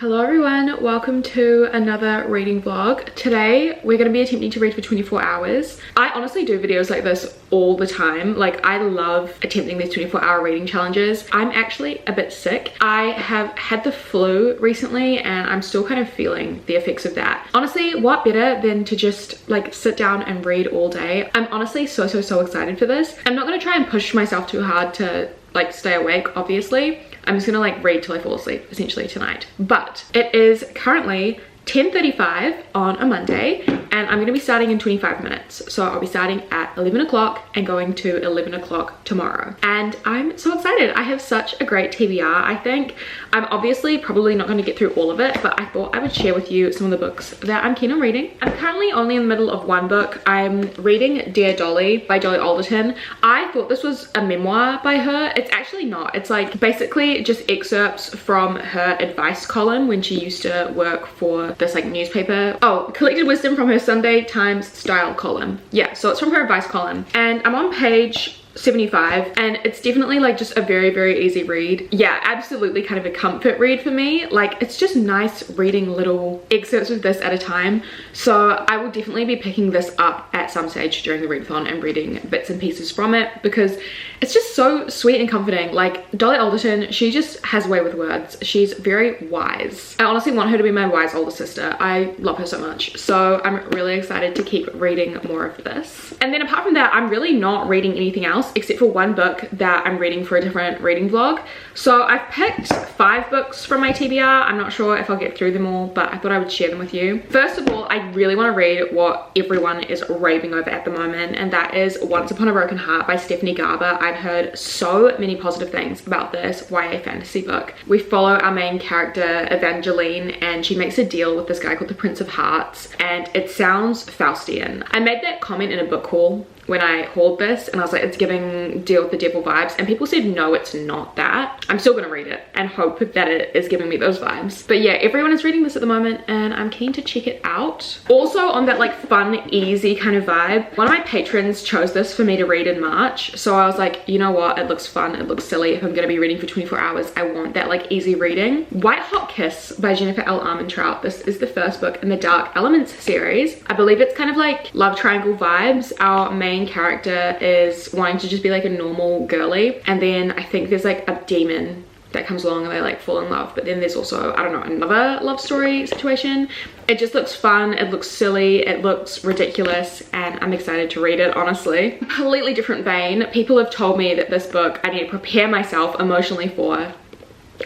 Hello everyone, welcome to another reading vlog. Today we're going to be attempting to read for 24 hours. I honestly do videos like this all the time. Like, I love attempting these 24-hour reading challenges. I'm actually a bit sick. I have had the flu recently and I'm still kind of feeling the effects of that. Honestly, what better than to just like sit down and read all day? I'm honestly so excited for this. I'm not going to try and push myself too hard to like stay awake, obviously. I'm just gonna like read till I fall asleep essentially tonight. But it is currently 10:35 on a Monday and I'm gonna be starting in 25 minutes. So I'll be starting at 11 o'clock and going to 11 o'clock tomorrow. And I'm so excited. I have such a great TBR, I think. I'm obviously probably not gonna get through all of it, but I thought I would share with you some of the books that I'm keen on reading. I'm currently only in the middle of one book. I'm reading Dear Dolly by Dolly Alderton. I thought this was a memoir by her. It's actually not. It's like basically just excerpts from her advice column when she used to work for this like newspaper. Oh, collected wisdom from her Sunday Times style column. Yeah, so it's from her advice column. And I'm on page 75 and it's definitely like just a very easy read. Yeah, absolutely kind of a comfort read for me. Like, it's just nice reading little excerpts of this at a time. So I will definitely be picking this up at some stage during the readathon and reading bits and pieces from it because it's just so sweet and comforting. Like, Dolly Alderton, she just has a way with words. She's very wise. I honestly want her to be my wise older sister. I love her so much. So I'm really excited to keep reading more of this. And then apart from that, I'm really not reading anything else except for one book that I'm reading for a different reading vlog. So I've picked 5 books from my TBR. I'm not sure if I'll get through them all, but I thought I would share them with you. First of all, I really want to read what everyone is raving over at the moment, and that is Once Upon a Broken Heart by Stephanie Garber. I've heard so many positive things about this YA fantasy book. We follow our main character Evangeline and she makes a deal with this guy called the Prince of Hearts, and it sounds Faustian. I made that comment in a book haul when I hauled this and I was like, it's giving Deal with the Devil vibes, and people said no, it's not that. I'm still gonna read it and hope that it is giving me those vibes. But yeah, everyone is reading this at the moment and I'm keen to check it out. Also on that like fun, easy kind of vibe, one of my patrons chose this for me to read in March. So I was like, you know what, it looks fun, it looks silly. If I'm gonna be reading for 24 hours, I want that like easy reading. White Hot Kiss by Jennifer L. Armentrout. This is the first book in the Dark Elements series. I believe it's kind of like love triangle vibes. Our main character is wanting to just be like a normal girly, and then I think there's like a demon that comes along and they like fall in love, but then there's also, I don't know, another love story situation. It just looks fun, it looks silly, it looks ridiculous, and I'm excited to read it, honestly. Completely different vein. People have told me that this book I need to prepare myself emotionally for.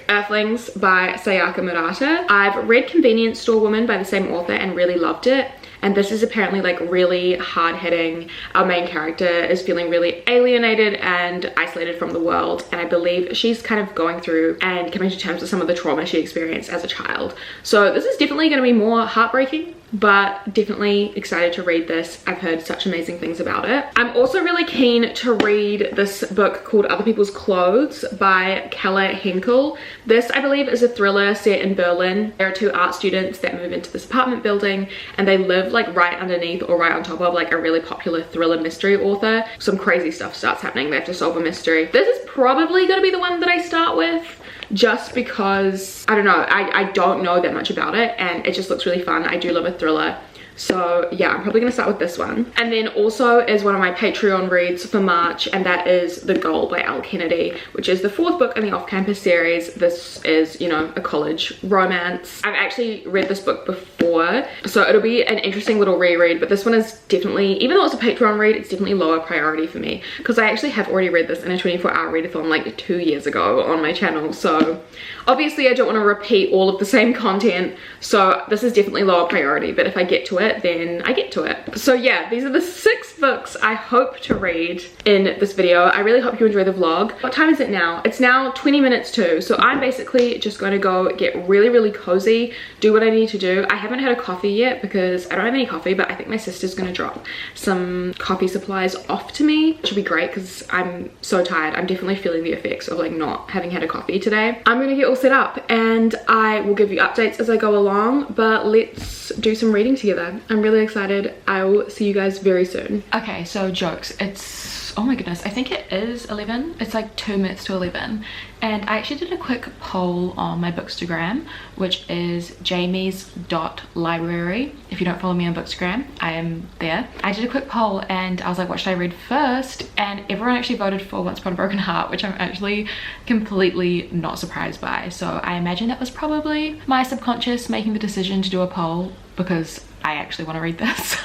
Earthlings by Sayaka Murata. I've read Convenience Store Woman by the same author and really loved it. And this is apparently like really hard-hitting. Our main character is feeling really alienated and isolated from the world, and I believe she's kind of going through and coming to terms with some of the trauma she experienced as a child. So this is definitely going to be more heartbreaking, but definitely excited to read this. I've heard such amazing things about it. I'm also really keen to read this book called Other People's Clothes by Kella Henkel. This, I believe, is a thriller set in Berlin. There are 2 art students that move into this apartment building and they live like right underneath or right on top of like a really popular thriller mystery author. Some crazy stuff starts happening. They have to solve a mystery. This is probably going to be the one that I start with, just because I don't know, I don't know that much about it and it just looks really fun. I do love a thriller. So yeah, I'm probably gonna start with this one. And then also is one of my Patreon reads for March, and that is The Goal by Al Kennedy, which is the 4th book in the Off-Campus series. This is, you know, a college romance. I've actually read this book before, so it'll be an interesting little reread, but this one is definitely, even though it's a Patreon read, it's definitely lower priority for me because I actually have already read this in a 24-hour readathon like 2 years ago on my channel. So obviously I don't want to repeat all of the same content, so this is definitely lower priority, but if I get to it, then I get to it. So yeah, these are the 6 books I hope to read in this video. I really hope you enjoy the vlog. What time is it now? It's now 20 minutes to, so I'm basically just going to go get really cozy, do what I need to do. I haven't had a coffee yet because I don't have any coffee, but I think my sister's gonna drop some coffee supplies off to me, which will be great because I'm so tired. I'm definitely feeling the effects of like not having had a coffee today. I'm gonna get all set up and I will give you updates as I go along, but let's do some reading together. I'm really excited. I will see you guys very soon. Okay, so jokes. It's Oh my goodness, I think it is 11. It's like 2 minutes to 11. And I actually did a quick poll on my Bookstagram, which is jamies.library. If you don't follow me on Bookstagram, I am there. I did a quick poll and I was like, what should I read first? And everyone actually voted for Once Upon a Broken Heart, which I'm actually completely not surprised by. So I imagine that was probably my subconscious making the decision to do a poll, because I actually want to read this.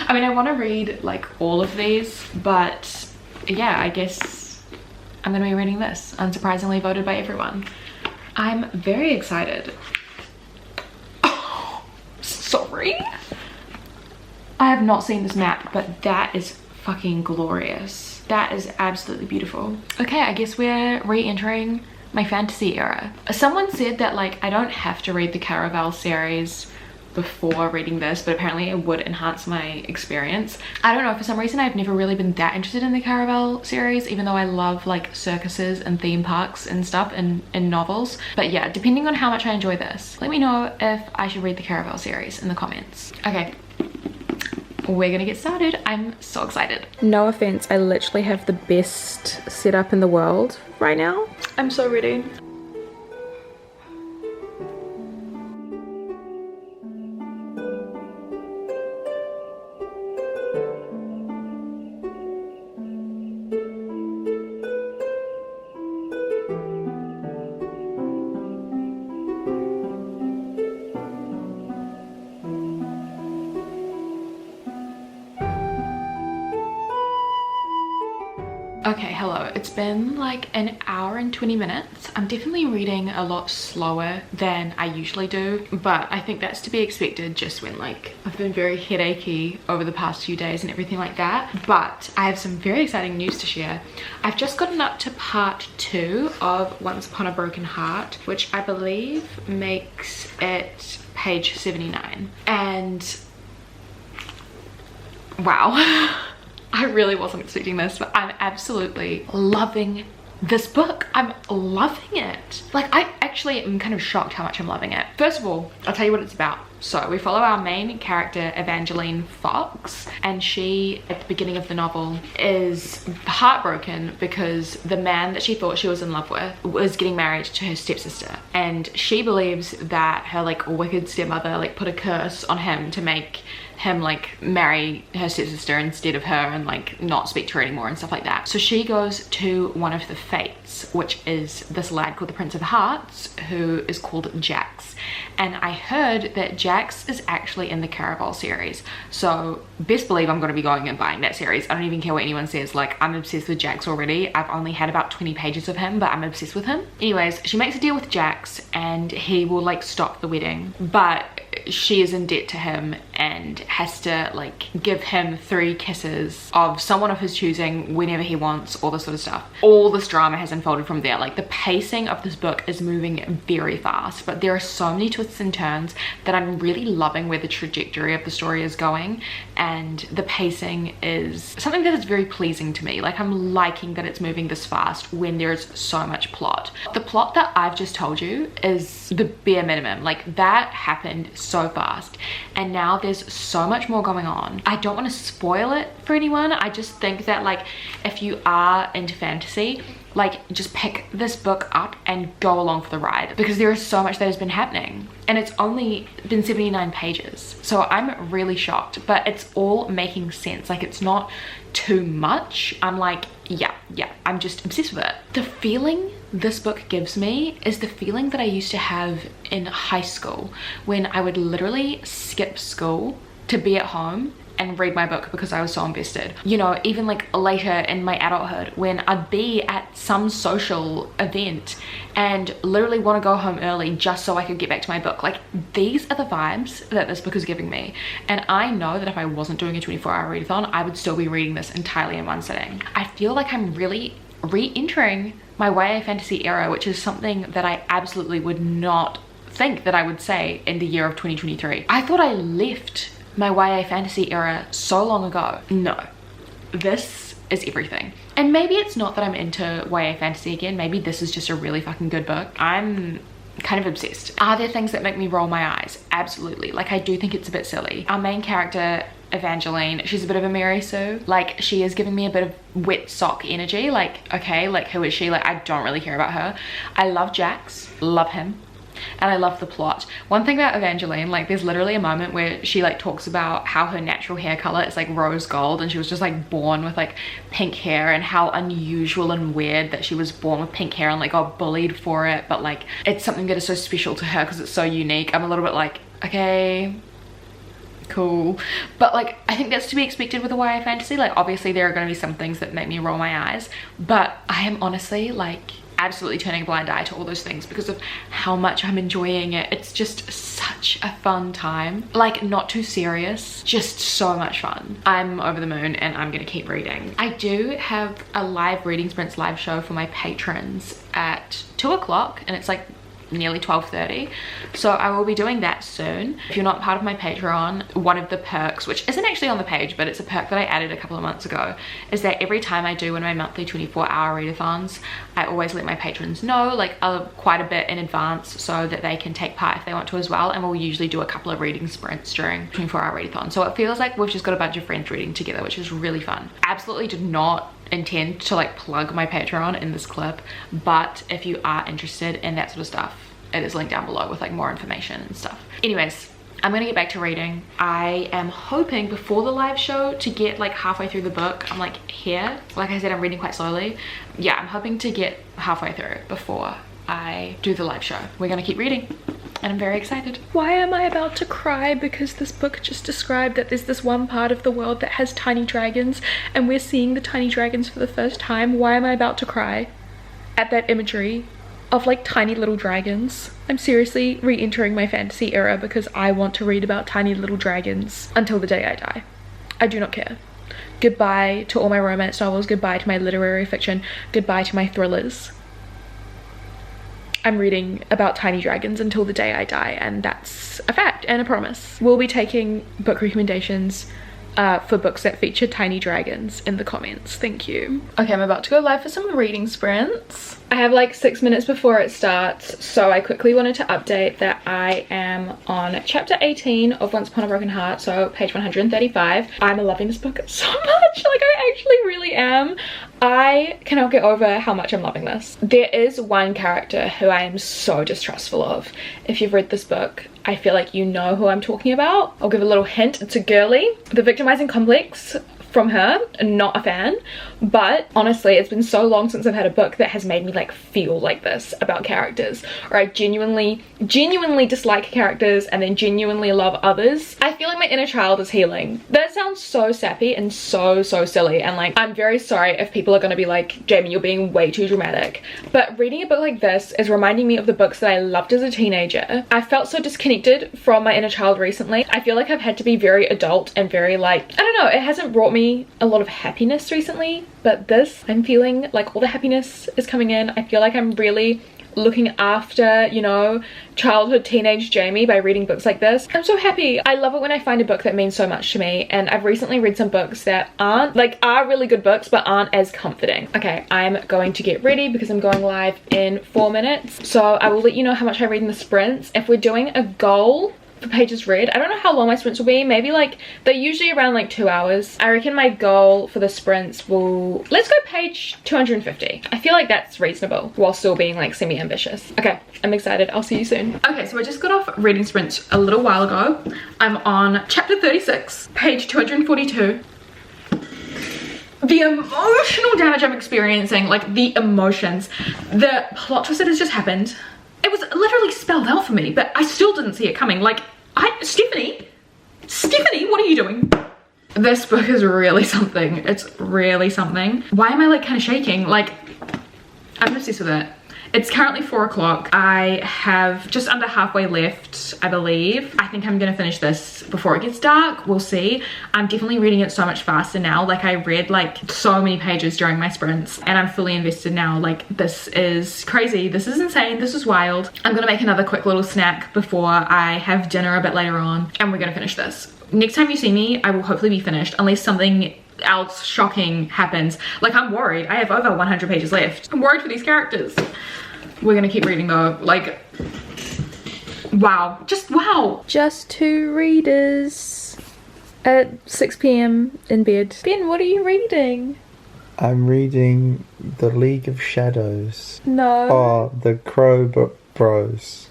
I mean, I want to read like all of these, but yeah, I guess I'm gonna be reading this. Unsurprisingly voted by everyone. I'm very excited. Oh, sorry. I have not seen this map, but that is fucking glorious. That is absolutely beautiful. Okay, I guess we're re-entering my fantasy era. Someone said that like I don't have to read the Caraval series before reading this, but apparently it would enhance my experience. I don't know, for some reason I've never really been that interested in the Caraval series, even though I love like circuses and theme parks and stuff in novels. But yeah, depending on how much I enjoy this, let me know if I should read the Caraval series in the comments. Okay, we're gonna get started. I'm so excited. No offense, I literally have the best setup in the world right now. I'm so ready. Okay, hello. It's been like an hour and 20 minutes. I'm definitely reading a lot slower than I usually do, but I think that's to be expected just when like I've been very headachy over the past few days and everything like that. But I have some very exciting news to share. I've just gotten up to part 2 of Once Upon a Broken Heart, which I believe makes it page 79. And wow. I really wasn't expecting this, but I'm absolutely loving this book. I'm loving it. Like, I actually am kind of shocked how much I'm loving it. First of all, I'll tell you what it's about. So we follow our main character, Evangeline Fox, and she, at the beginning of the novel, is heartbroken because the man that she thought she was in love with was getting married to her stepsister. And she believes that her like wicked stepmother like put a curse on him to make him like marry her stepsister instead of her and like not speak to her anymore and stuff like that. So she goes to one of the fates, which is this lad called the Prince of Hearts, who is called Jax. And I heard that Jax is actually in the Caraval series, so best believe I'm going to be going and buying that series. I don't even care what anyone says. Like, I'm obsessed with Jax already. I've only had about 20 pages of him, but I'm obsessed with him. Anyways, she makes a deal with Jax and he will like stop the wedding, but she is in debt to him and has to like give him 3 kisses of someone of his choosing whenever he wants, all this sort of stuff. All this drama has unfolded from there. Like, the pacing of this book is moving very fast, but there are so many twists and turns that I'm really loving where the trajectory of the story is going, and the pacing is something that is very pleasing to me. Like, I'm liking that it's moving this fast when there's so much plot. The plot that I've just told you is the bare minimum. Like, that happened so fast, and now there's so much more going on. I don't want to spoil it for anyone. I just think that like if you are into fantasy, like just pick this book up and go along for the ride, because there is so much that has been happening and it's only been 79 pages. So I'm really shocked, but it's all making sense. Like, it's not too much. I'm like, yeah, I'm just obsessed with it. The feeling this book gives me is the feeling that I used to have in high school, when I would literally skip school to be at home and read my book because I was so invested. You know, even like later in my adulthood, when I'd be at some social event and literally want to go home early just so I could get back to my book. Like, these are the vibes that this book is giving me. And I know that if I wasn't doing a 24-hour readathon, I would still be reading this entirely in one sitting. I feel like I'm really re-entering my YA fantasy era, which is something that I absolutely would not think that I would say in the year of 2023. I thought I left my YA fantasy era so long ago. No, this is everything. And maybe it's not that I'm into YA fantasy again. Maybe this is just a really fucking good book. I'm kind of obsessed. Are there things that make me roll my eyes? Absolutely. Like, I do think it's a bit silly. Our main character, Evangeline, she's a bit of a Mary Sue. Like, she is giving me a bit of wet sock energy. Like, okay, like, who is she? Like, I don't really care about her. I love Jax, love him, and I love the plot. One thing about Evangeline, like, there's literally a moment where she like talks about how her natural hair color is like rose gold, and she was just like born with like pink hair, and how unusual and weird that she was born with pink hair and like got bullied for it, but like it's something that is so special to her because it's so unique. I'm a little bit like, okay, cool, but like I think that's to be expected with a YA fantasy. Like, obviously there are going to be some things that make me roll my eyes, but I am honestly like absolutely turning a blind eye to all those things because of how much I'm enjoying it. It's just such a fun time, like not too serious, just so much fun. I'm over the moon and I'm gonna keep reading. I do have a live reading sprints live show for my patrons at 2 o'clock, and it's like nearly 12:30, so I will be doing that soon. If you're not part of my Patreon, one of the perks, which isn't actually on the page but it's a perk that I added a couple of months ago, is that every time I do one of my monthly 24-hour readathons, I always let my patrons know like quite a bit in advance so that they can take part if they want to as well, and we'll usually do a couple of reading sprints during 24-hour readathon. So it feels like we've just got a bunch of friends reading together, which is really fun. Absolutely did not intend to like plug my Patreon in this clip, but if you are interested in that sort of stuff, it is linked down below with like more information and stuff. Anyways, I'm gonna get back to reading. I am hoping before the live show to get like halfway through the book. I'm like here, like I said, I'm reading quite slowly. Yeah, I'm hoping to get halfway through before I do the live show. We're gonna keep reading and I'm very excited. Why am I about to cry? Because this book just described that there's this one part of the world that has tiny dragons and we're seeing the tiny dragons for the first time. Why am I about to cry at that imagery of like tiny little dragons? I'm seriously re-entering my fantasy era because I want to read about tiny little dragons until the day I die. I do not care. Goodbye to all my romance novels, goodbye to my literary fiction, goodbye to my thrillers. I'm reading about tiny dragons until the day I die, and that's a fact and a promise. We'll be taking book recommendations for books that feature tiny dragons in the comments. Thank you. Okay, I'm about to go live for some reading sprints. I have like 6 minutes before it starts, so I quickly wanted to update that I am on chapter 18 of Once Upon a Broken Heart, so page 135. I'm loving this book so much, like I actually really am. I cannot get over how much I'm loving this. There is one character who I am so distrustful of. If you've read this book, I feel like you know who I'm talking about. I'll give a little hint. It's a girly. The victimizing complex from her, not a fan, but honestly it's been so long since I've had a book that has made me like feel like this about characters, or I genuinely dislike characters and then genuinely love others. I feel like my inner child is healing. That sounds so sappy and so silly, and like I'm very sorry if people are gonna be like, Jamie, you're being way too dramatic, but reading a book like this is reminding me of the books that I loved as a teenager. I felt so disconnected from my inner child recently. I feel like I've had to be very adult and very like, I don't know, it hasn't brought me a lot of happiness recently, but this, I'm feeling like all the happiness is coming in. I feel like I'm really looking after, you know, childhood teenage Jamie by reading books like this. I'm so happy. I love it when I find a book that means so much to me, and I've recently read some books that aren't like, are really good books but aren't as comforting. Okay, I'm going to get ready because I'm going live in 4 minutes, so I will let you know how much I read in the sprints. If we're doing a goal for pages read, I don't know how long my sprints will be. Maybe like, they're usually around like 2 hours. I reckon my goal for the sprints will, let's go page 250. I feel like that's reasonable while still being like semi-ambitious. Okay, I'm excited. I'll see you soon. Okay, so I just got off reading sprints a little while ago. I'm on chapter 36, page 242. The emotional damage I'm experiencing, like the emotions, the plot twist that has just happened, it was literally spelled out for me, but I still didn't see it coming. Like, Stephanie, what are you doing? This book is really something. It's really something. Why am I like kind of shaking? Like, I'm obsessed with it. It's currently 4 o'clock. I have just under halfway left, I believe. I think I'm gonna finish this before it gets dark. We'll see. I'm definitely reading it so much faster now. Like, I read like so many pages during my sprints and I'm fully invested now. Like, this is crazy. This is insane. This is wild. I'm gonna make another quick little snack before I have dinner a bit later on, and we're gonna finish this. Next time you see me, I will hopefully be finished unless something else shocking happens. Like, I'm worried. I have over 100 pages left. I'm worried for these characters. We're gonna keep reading though. Like, Wow, just wow. Just 2 readers at 6 p.m. in bed. Ben, what are you reading? I'm reading The League of Shadows. No. Oh, the Crow Bros.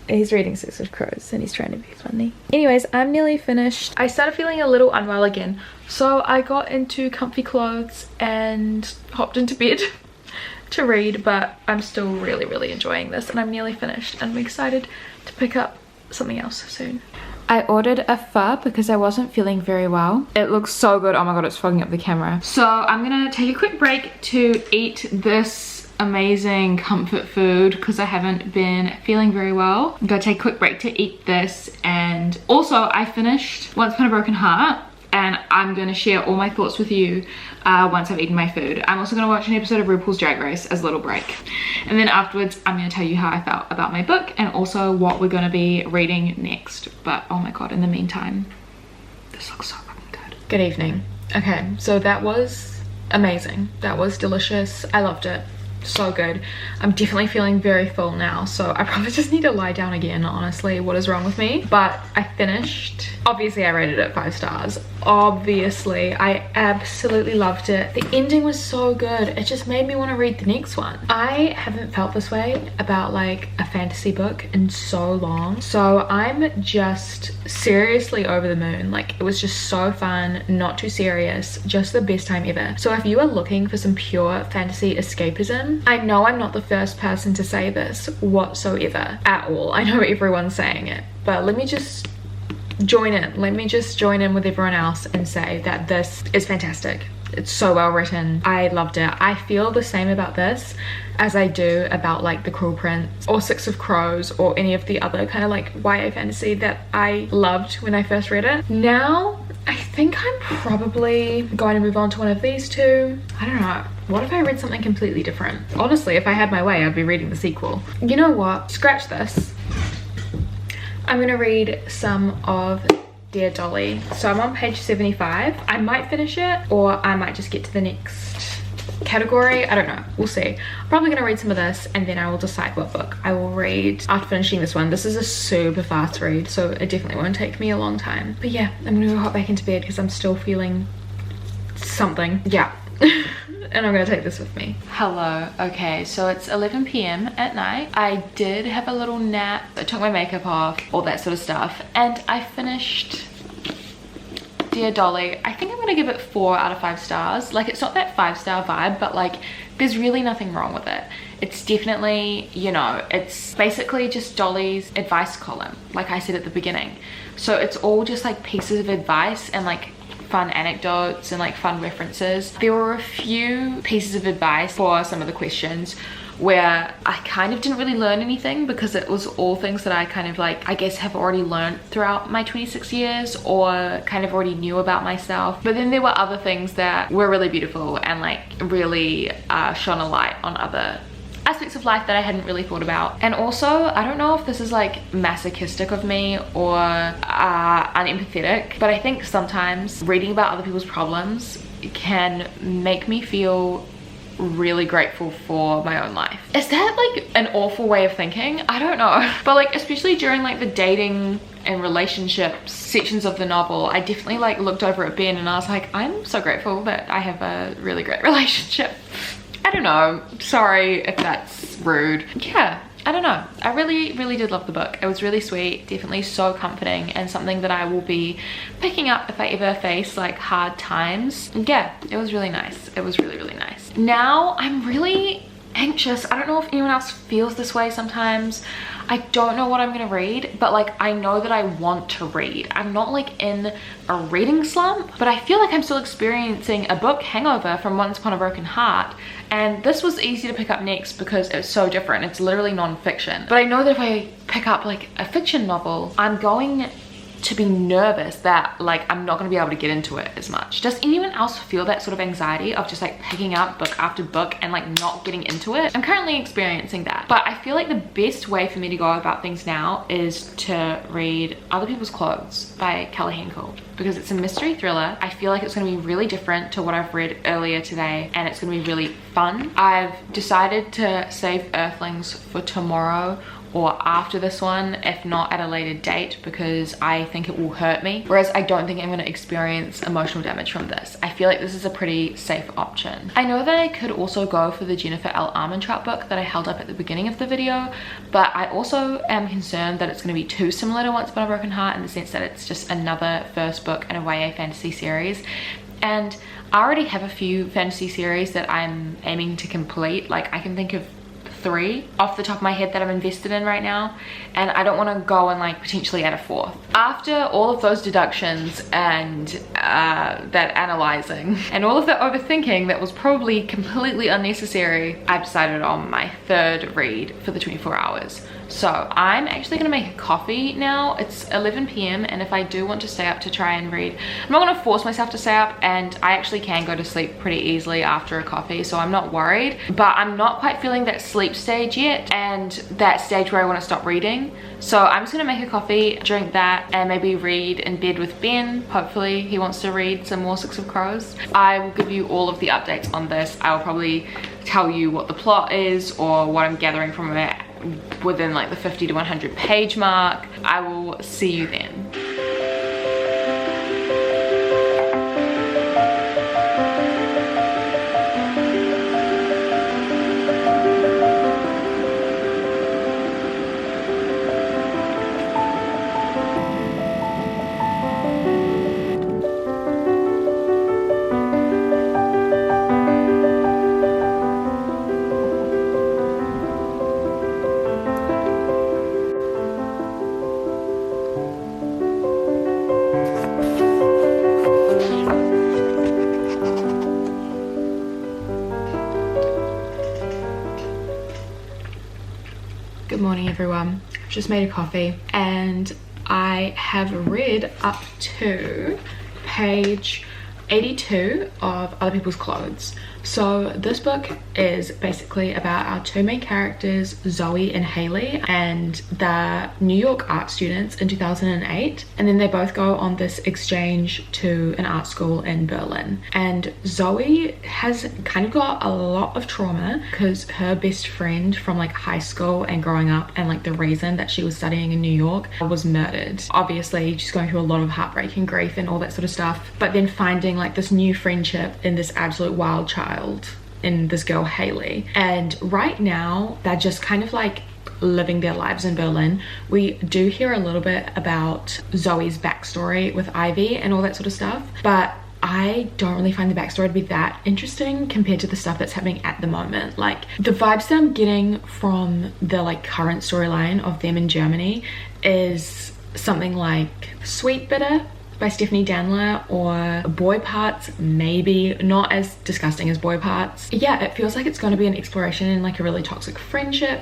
He's reading Six of Crows and he's trying to be funny. Anyways, I'm nearly finished. I started feeling a little unwell again, so I got into comfy clothes and hopped into bed to read, but I'm still really enjoying this and I'm nearly finished and I'm excited to pick up something else soon. I ordered a pho because I wasn't feeling very well. It looks so good. Oh my god, it's fogging up the camera. So I'm gonna take a quick break to eat this amazing comfort food because I haven't been feeling very well. I'm gonna take a quick break to eat this, and also I finished Once Upon a Broken Heart and I'm gonna share all my thoughts with you once I've eaten my food. I'm also gonna watch an episode of RuPaul's Drag Race as a little break, and then afterwards I'm gonna tell you how I felt about my book and also what we're gonna be reading next. But oh my god, in the meantime, this looks so fucking good. Good evening. Okay, so that was amazing. That was delicious. I loved it. So good. I'm definitely feeling very full now, so I probably just need to lie down again, honestly. What is wrong with me? But I finished. Obviously I rated it 5 stars. Obviously I absolutely loved it. The ending was so good. It just made me want to read the next one. I haven't felt this way about like a fantasy book in so long, so I'm just seriously over the moon. Like, it was just so fun, not too serious, just the best time ever. So if you are looking for some pure fantasy escapism, I know I'm not the first person to say this whatsoever at all. I know everyone's saying it, but let me just join in. Let me just join in with everyone else and say that this is fantastic. It's so well written. I loved it. I feel the same about this as I do about like The Cruel Prince or Six of Crows or any of the other kind of like YA fantasy that I loved when I first read it. Now I think I'm probably going to move on to one of these two. I don't know. What if I read something completely different? Honestly, if I had my way, I'd be reading the sequel. You know what? Scratch this. I'm gonna read some of Dear Dolly. So I'm on page 75. I might finish it or I might just get to the next category. I don't know. We'll see. I'm probably gonna read some of this and then I will decide what book I will read after finishing this one. This is a super fast read, so it definitely won't take me a long time. But yeah, I'm gonna go hop back into bed because I'm still feeling something. Yeah. And I'm gonna take this with me. Hello. Okay, so it's 11 p.m. at night. I did have a little nap. I took my makeup off, all that sort of stuff, and I finished Dear Dolly. I think I'm gonna give it 4 out of 5 stars. Like, it's not that 5-star vibe, but like there's really nothing wrong with it. It's definitely, you know, it's basically just Dolly's advice column, like I said at the beginning. So it's all just like pieces of advice and like fun anecdotes and like fun references. There were a few pieces of advice for some of the questions where I kind of didn't really learn anything because it was all things that I kind of like, I guess, have already learned throughout my 26 years or kind of already knew about myself. But then there were other things that were really beautiful and like really shone a light on other aspects of life that I hadn't really thought about. And also, I don't know if this is like masochistic of me or unempathetic, but I think sometimes reading about other people's problems can make me feel really grateful for my own life. Is that like an awful way of thinking? I don't know. But like, especially during like the dating and relationships sections of the novel, I definitely like looked over at Ben and I was like, I'm so grateful that I have a really great relationship. I don't know, sorry if that's rude. Yeah, I don't know. I really did love the book. It was really sweet, definitely so comforting, and something that I will be picking up if I ever face like hard times. Yeah, it was really nice. It was really nice. Now I'm really anxious. I don't know if anyone else feels this way sometimes. I don't know what I'm gonna read, but like I know that I want to read. I'm not like in a reading slump, but I feel like I'm still experiencing a book hangover from Once Upon a Broken Heart, and this was easy to pick up next because it's so different. It's literally non-fiction. But I know that if I pick up like a fiction novel, I'm going to be nervous that like I'm not going to be able to get into it as much. Does anyone else feel that sort of anxiety of just like picking up book after book and like not getting into it? I'm currently experiencing that, but I feel like the best way for me to go about things now is to read Other People's Clothes by Kelly Hinkle, because it's a mystery thriller. I feel like it's going to be really different to what I've read earlier today, and it's going to be really fun. I've decided to save Earthlings for tomorrow or after this one, if not at a later date, because I think it will hurt me. Whereas I don't think I'm going to experience emotional damage from this. I feel like this is a pretty safe option. I know that I could also go for the Jennifer L. Armentrout book that I held up at the beginning of the video, but I also am concerned that it's going to be too similar to Once Upon a Broken Heart in the sense that it's just another first book in a YA fantasy series. And I already have a few fantasy series that I'm aiming to complete. Like, I can think of 3 off the top of my head that I'm invested in right now, and I don't want to go and like potentially add a 4th. After all of those deductions and that analyzing and all of that overthinking that was probably completely unnecessary, I've decided on my 3rd read for the 24 hours. So I'm actually gonna make a coffee now. It's 11 p.m. and if I do want to stay up to try and read, I'm not gonna force myself to stay up, and I actually can go to sleep pretty easily after a coffee, so I'm not worried. But I'm not quite feeling that sleep stage yet, and that stage where I want to stop reading. So I'm just gonna make a coffee, drink that, and maybe read in bed with Ben. Hopefully he wants to read some more Six of Crows. I will give you all of the updates on this. I will probably tell you what the plot is or what I'm gathering from it within like the 50 to 100 page mark. I will see you then. Good morning everyone. I've just made a coffee and I have read up to page 82 of Other People's Clothes. So this book is basically about our 2 main characters, Zoe and Haley, and the New York art students in 2008, and then they both go on this exchange to an art school in Berlin. And Zoe has kind of got a lot of trauma because her best friend from like high school and growing up, and like the reason that she was studying in New York, was murdered. Obviously she's going through a lot of heartbreak and grief and all that sort of stuff, but then finding like this new friendship in this absolute wild child in this girl Haley. And right now they're just kind of like living their lives in Berlin. We do hear a little bit about Zoe's backstory with Ivy and all that sort of stuff, but I don't really find the backstory to be that interesting compared to the stuff that's happening at the moment. Like the vibes that I'm getting from the like current storyline of them in Germany is something like Sweet Bitter by Stephanie Danler, or Boy Parts, maybe not as disgusting as Boy Parts. Yeah, it feels like it's going to be an exploration in like a really toxic friendship.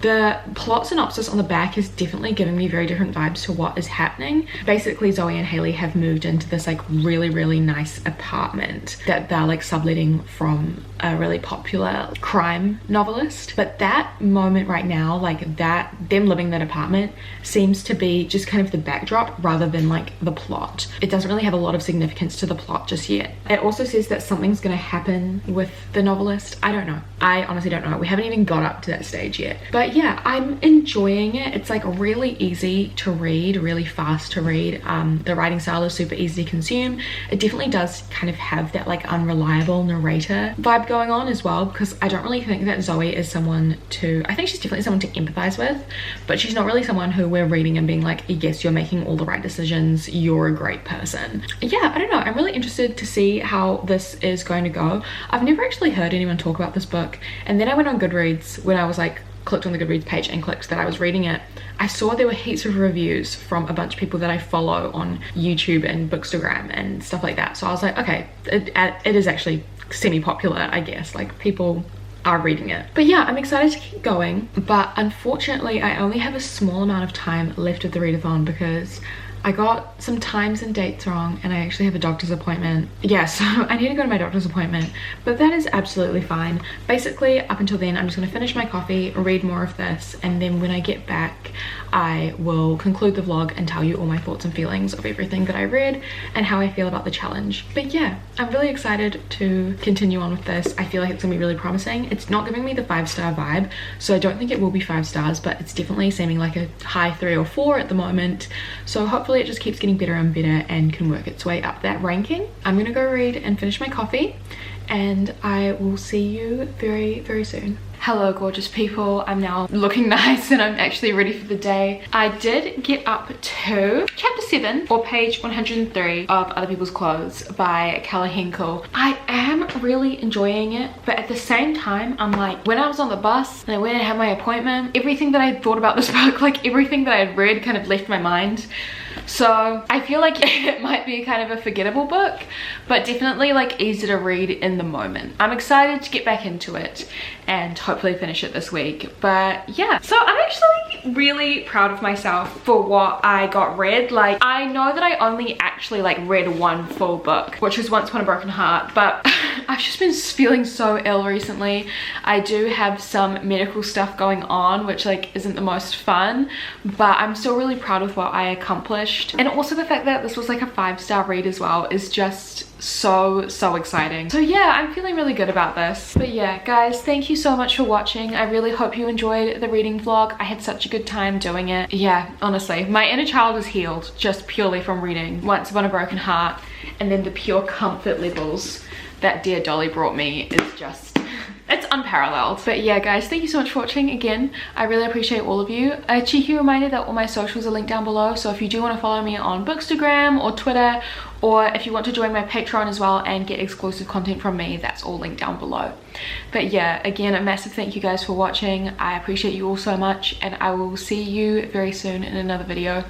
The plot synopsis on the back is definitely giving me very different vibes to what is happening. Basically Zoe and Haley have moved into this like really nice apartment that they're like subletting from a really popular crime novelist. But that moment right now, like that, them living in that apartment seems to be just kind of the backdrop rather than like the plot. It doesn't really have a lot of significance to the plot just yet. It also says that something's going to happen with the novelist. I don't know. I honestly don't know. We haven't even got up to that stage yet. But yeah, I'm enjoying it. It's like really easy to read, really fast to read. The writing style is super easy to consume. It definitely does kind of have that like unreliable narrator vibe going on as well, because I don't really think that Zoe is someone to, I think she's definitely someone to empathize with, but she's not really someone who we're reading and being like, yes, you're making all the right decisions, you're a great person. Yeah, I don't know. I'm really interested to see how this is going to go. I've never actually heard anyone talk about this book, and then I went on Goodreads when I was like, clicked on the Goodreads page and clicked that I was reading it. I saw there were heaps of reviews from a bunch of people that I follow on YouTube and Bookstagram and stuff like that. So I was like, okay, it is actually semi-popular, I guess. Like people are reading it. But yeah, I'm excited to keep going. But unfortunately, I only have a small amount of time left of the readathon because I got some times and dates wrong and I actually have a doctor's appointment. Yeah, so I need to go to my doctor's appointment, but that is absolutely fine. Basically, up until then, I'm just gonna finish my coffee, read more of this, and then when I get back, I will conclude the vlog and tell you all my thoughts and feelings of everything that I read and how I feel about the challenge. But yeah, I'm really excited to continue on with this. I feel like it's gonna be really promising. It's not giving me the 5-star vibe, so I don't think it will be 5 stars, but it's definitely seeming like a high 3 or 4 at the moment. So hopefully it just keeps getting better and better and can work its way up that ranking. I'm gonna go read and finish my coffee, and I will see you very, very soon. Hello gorgeous people, I'm now looking nice and I'm actually ready for the day. I did get up to chapter 7 or page 103 of Other People's Clothes by Kelly Hinkle. I am really enjoying it, but at the same time I'm like, when I was on the bus and I went and had my appointment, everything that I thought about this book, like everything that I had read kind of left my mind. So I feel like it might be kind of a forgettable book, but definitely like easy to read in the moment. I'm excited to get back into it and hopefully finish it this week. But yeah, so I'm actually really proud of myself for what I got read. Like, I know that I only actually like read one full book, which was Once Upon a Broken Heart, but I've just been feeling so ill recently. I do have some medical stuff going on, which like isn't the most fun, but I'm still really proud of what I accomplished. And also the fact that this was like a 5-star read as well is just so exciting. So yeah, I'm feeling really good about this. But yeah guys, thank you so much for watching. I really hope you enjoyed the reading vlog. I had such a good time doing it. Yeah, honestly, my inner child is healed just purely from reading Once Upon a Broken Heart, and then the pure comfort levels that dear Dolly brought me is just, it's unparalleled. But yeah guys, thank you so much for watching again. I really appreciate all of you. A cheeky reminder that all my socials are linked down below, so if you do want to follow me on Bookstagram or Twitter, or if you want to join my Patreon as well and get exclusive content from me, that's all linked down below. But yeah, again, a massive thank you guys for watching. I appreciate you all so much, and I will see you very soon in another video.